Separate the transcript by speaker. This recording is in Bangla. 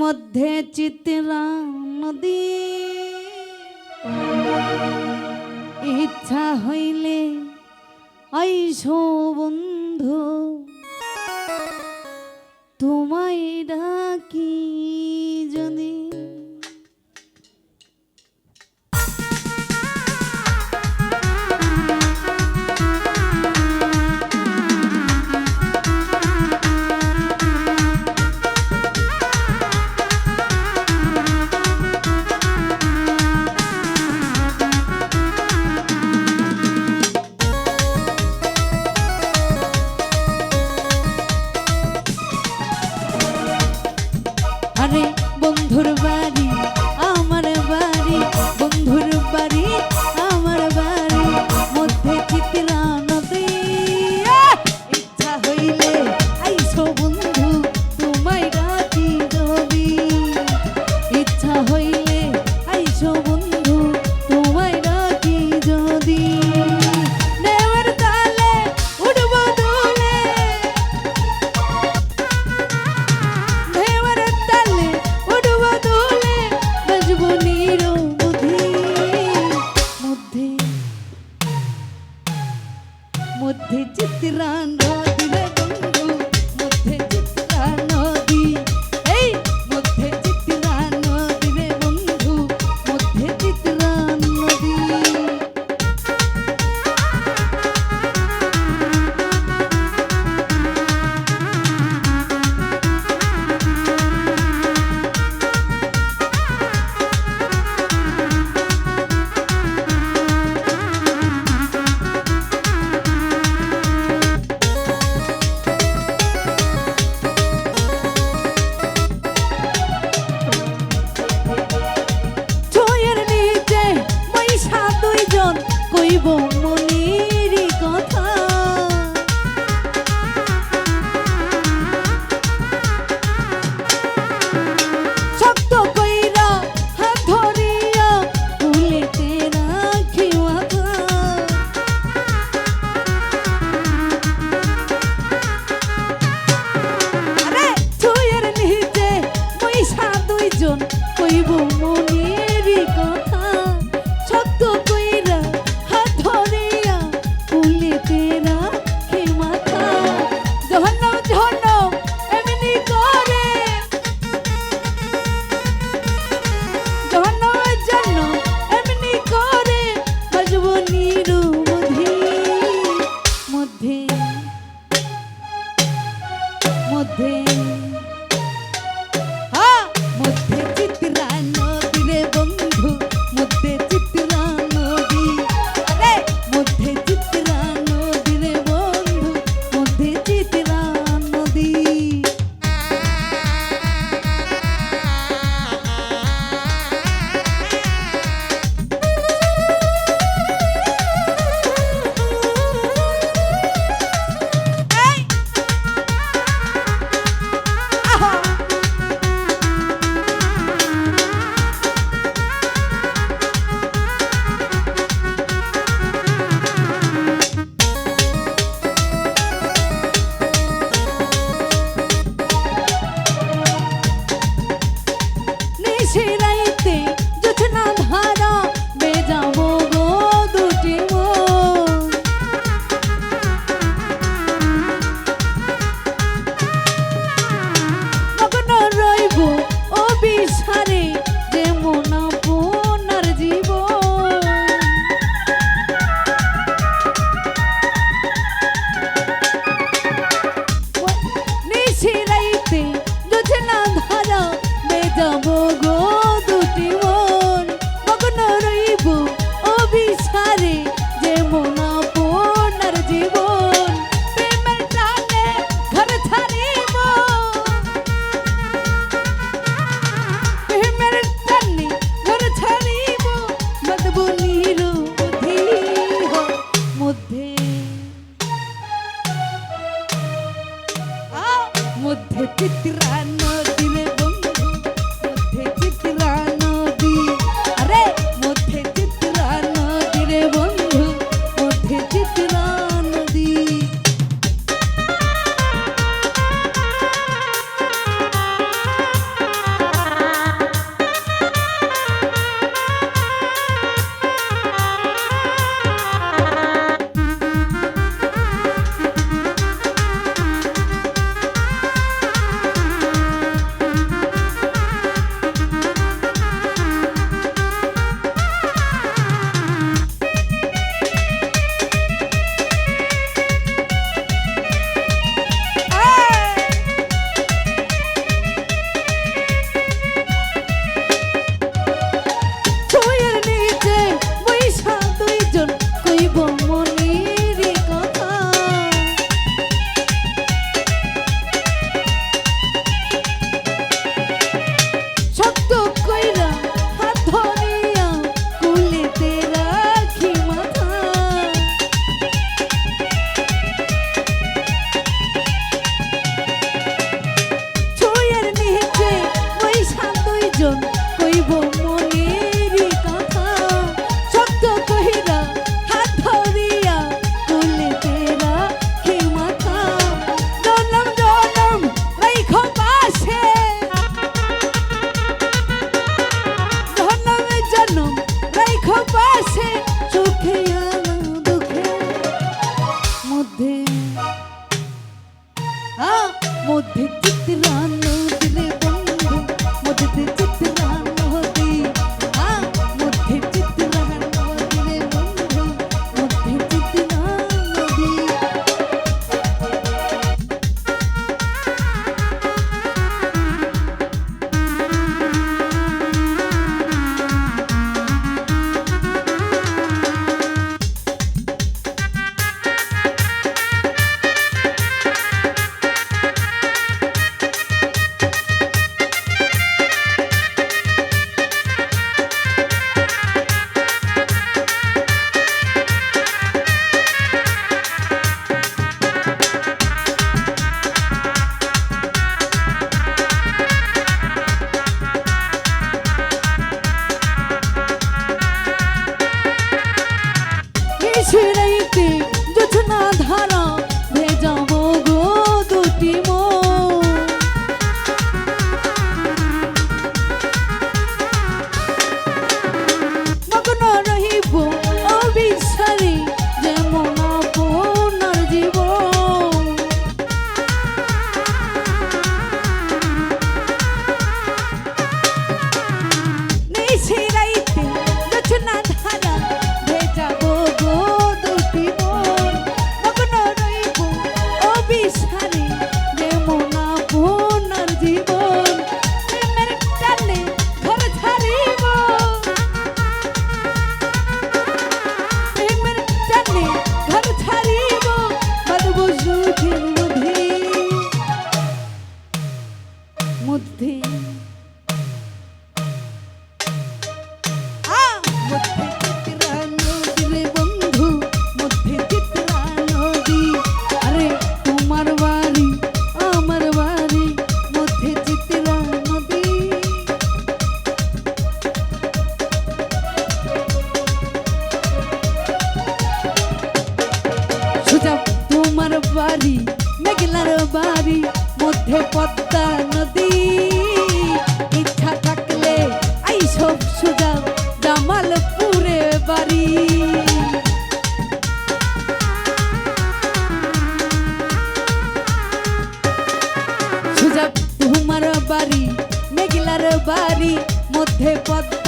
Speaker 1: মধ্যে চিত্রা নদী ইচ্ছা হইলে আইসো বন্ধু তোমায় ডাকি যদি আরে বন্ধুর বাড়ি আমার বাড়ি বন্ধুর বাড়ি আমার বাড়ি মধ্যে চিত্রা নদী ইচ্ছা হইলে আইসো বন্ধু তোমায় ডাকি যদি ইচ্ছা হইলে আইসো বন্ধু তোমায় ডাকি যদি নেওয়ার তালে উড়বো দোলে নেওয়ার তালে উড়বো দোলে বাজবো নিরবধি মধ্যে মধ্যে চিত্রা নদী রে বন্ধু মধ্যে চিত্রা নদী এই মধ্যে চিত্রা নদী রে বন্ধু মধ্যে চিত্রা নদী ছয়ের নিচে বৈশা দুইজন কইব মনির কথা শক্ত কইরা হাত ধরিয়া ভুলেতে রাখি মাথা আরে ছয়ের নিচে বৈশা দুইজন কইব মনির কথা শক্ত কইরা হাত ধরিয়া ভুলেতে রাখি মাথা জহন্নম জহন্নম এমনি করে জহন্নম জহন্নম এমনি করে বাজবো নিরবধি মধ্যে মধ্যে মধ্যে চিত্রা নদী রে বন্ধু মধ্যে চিত্রা নদী আরে মধ্যে চিত্রা নদী রে বন্ধু মধ্যে চিত্রা নদী এই আহা নিশিরাইতে জোছনা ধারা বেজাবো গো দুটি মন মগ্ন রইব অবিসারে যেমন আপনার জীবন নিশিরাইতে জোছনা ধারা বেজাবো গো দুটি মন মগ্ন রইব অবিসারে যেমন আপনার জীবন প্রেমের টানে ঘর ছাড়িব প্রেমের টানে ঘর ছাড়িব বাঁধবো নিরবধি মধ্যে মধ্যে চিত্রা নদী রে বন্ধু মধ্যে চিত্রা নদী আরে মধ্যে চিত্রা নদী রে বন্ধু মধ্যে চিত্রা নদী মধ্যে চিত্রা নদী রে বন্ধু মধ্যে চিত্রা নদী মধ্যে চিত্রা নদী রে বন্ধু মধ্যে চিত্রা নদী নিশিরাইতে জোছনা ধারা ভেজাবো গো দুটি মন মগ্ন রহিব অবিচারে যেমন আপনার জীবন নিশিরাইতে জোছনা ধারা ভেজাবো মধ্যে মধ্যে চিত্রা নদী রে বন্ধু মধ্যে চিত্রা নদী আরে তোমার বাড়ি আমার বাড়ি মধ্যে চিত্রা নদী সোজা তোমার বাড়ি মেঘলার বাড়ি মধ্যে পদ্মা নদী ইচ্ছা থাকলে আই সব সোজা জামালপুরে বাড়ি সোজা তোমার বাড়ি মেঘলার বাড়ি মধ্যে পদ্মা